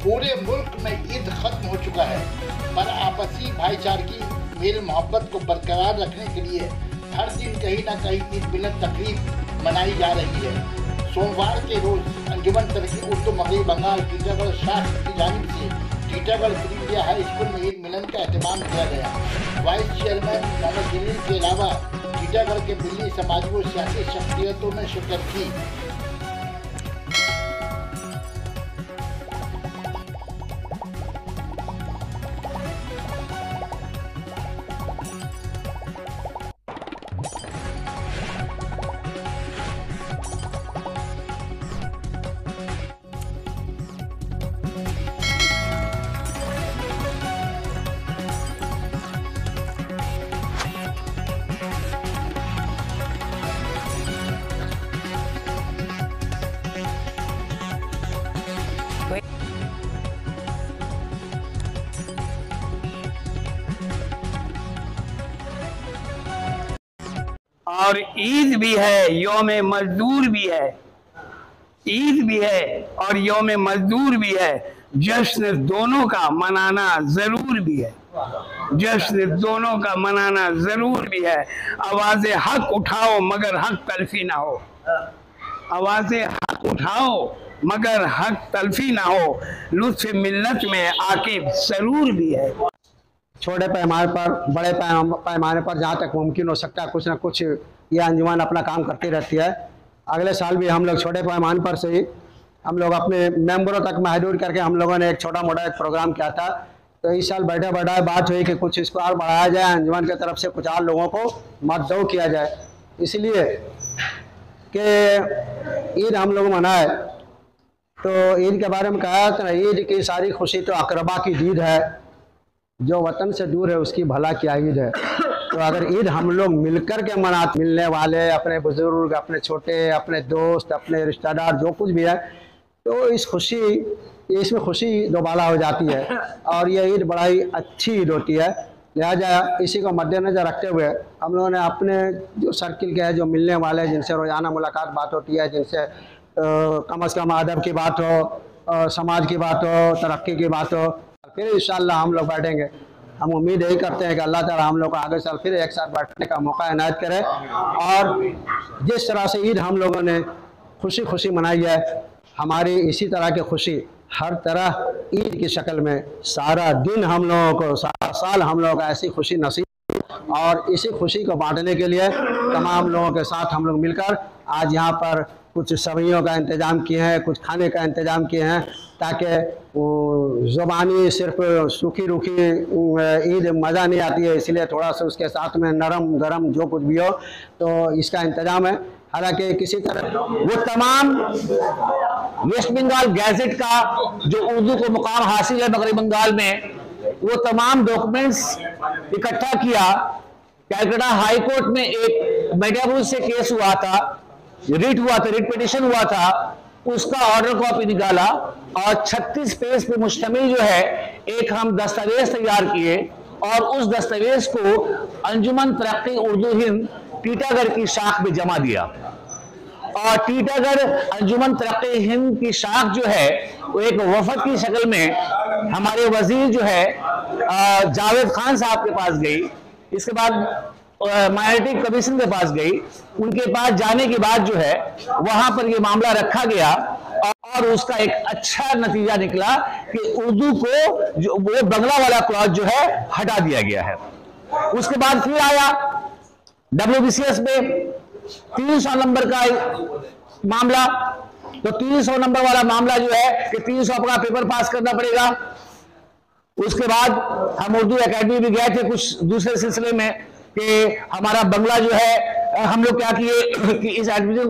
पूरे मुल्क में ईद खत्म हो चुका है, पर आपसी भाईचारगी मेल मोहब्बत को बरकरार रखने के लिए हर दिन कहीं न कहीं ईद मिलन तकरीब मनाई जा रही है। सोमवार के रोज अंजुमन तरक्की उर्दू मगरबी बंगाल टीटागढ़ शाख की जानिब से Titagarh pre India high school में ईद मिलन का एहतमाम किया गया। वाइस चेयरमैन मोहम्मद जलील के अलावा टीटागढ़ के मिली समाजी व सियासी शख्सियतों ने शिरकत की। और ईद भी है, यौम मजदूर भी है। ईद भी है और यौम मजदूर भी है। जश्न दोनों का मनाना जरूर भी है। जश्न दोनों का मनाना जरूर भी है। आवाज़े हक उठाओ मगर हक तलफी ना हो। आवाज़े हक उठाओ मगर हक तलफी ना हो। लुत्फ़ मिल्लत में आकिब सरूर भी है। छोटे पैमाने पर बड़े पैमाने पर जहाँ तक मुमकिन हो सकता है कुछ ना कुछ ये अंजुमन अपना काम करती रहती है। अगले साल भी हम लोग छोटे पैमाने पर से ही हम लोग अपने मेंबरों तक महदूद करके हम लोगों ने एक छोटा मोटा एक प्रोग्राम किया था। तो इस साल बैठे बैठा बात हुई कि कुछ इसको और बढ़ाया जाए, अंजुमन की तरफ से कुछ और लोगों को मददो किया जाए, इसलिए कि ईद हम लोग मनाए। तो ईद के बारे में कहा तो ईद की सारी खुशी तो अकरबा की ईद है, जो वतन से दूर है उसकी भला क्या ईद है। तो अगर ईद हम लोग मिलकर के मनाते, मिलने वाले अपने बुजुर्ग, अपने छोटे, अपने दोस्त, अपने रिश्तेदार, जो कुछ भी है, तो इसमें खुशी दोबाला हो जाती है और ये ईद बड़ा ही अच्छी ईद होती है। लिहाजा इसी को मद्देनजर रखते हुए हम लोगों ने अपने जो सर्किल के हैं, जो मिलने वाले, जिनसे रोज़ाना मुलाकात बात होती है, जिनसे कम से कम अदब की बात हो, समाज की बात हो, तरक्की की बात हो, फिर इंशाअल्लाह हम लोग बैठेंगे। हम उम्मीद यही करते हैं कि अल्लाह ताला हम लोग को आगे साल फिर एक साथ बैठने का मौका इनायत करे और जिस तरह से ईद हम लोगों ने खुशी खुशी मनाई है, हमारी इसी तरह की खुशी हर तरह ईद की शक्ल में सारा दिन हम लोगों को, सारा साल हम लोगों को ऐसी खुशी नसीब और इसी खुशी को बांटने के लिए तमाम लोगों के साथ हम लोग मिलकर आज यहाँ पर कुछ सब्जियों का इंतज़ाम किए हैं, कुछ खाने का इंतज़ाम किए हैं, ताकि ज़ुबानी सिर्फ सूखी रूखी ईद मज़ा नहीं आती है, इसलिए थोड़ा सा उसके साथ में नरम गरम जो कुछ भी हो तो इसका इंतज़ाम है। हालांकि किसी तरह वो तमाम वेस्ट बंगाल गैजेट का जो उर्दू को मुकाम हासिल है मगरबी बंगाल में, वो तमाम डॉक्यूमेंट्स इकट्ठा किया। कैलकाटा हाई कोर्ट में एक मेडियाबूज से केस हुआ था, रिट पिटिशन हुआ था, उसका ऑर्डर कॉपी निकाला और 36 पेज पे मुश्तमिल जो है एक हम दस्तावेज तैयार किए और उस दस्तावेज को अंजुमन तरक्की उर्दू हिंद टीटागढ़ की शाख में जमा दिया। और टीटागढ़ अंजुमन तरक्की हिंद की शाख जो है वो एक वफद की शक्ल में हमारे वजीर जो है जावेद खान साहब के पास गई, इसके बाद माइनॉरिटी कमीशन के पास गई, उनके पास जाने के बाद जो है वहां पर ये मामला रखा गया और उसका एक अच्छा नतीजा निकला कि उर्दू को जो वो बंगला वाला क्लॉज जो है हटा दिया गया है। उसके बाद फिर आया WBCS में 300 नंबर का मामला, तो 300 नंबर वाला मामला जो है कि 300 का पेपर पास करना पड़ेगा। उसके बाद हम उर्दू एकेडमी भी गए थे कुछ दूसरे सिलसिले में कि हमारा बंगला जो है हम लोग क्या किए कि इस एडमिशन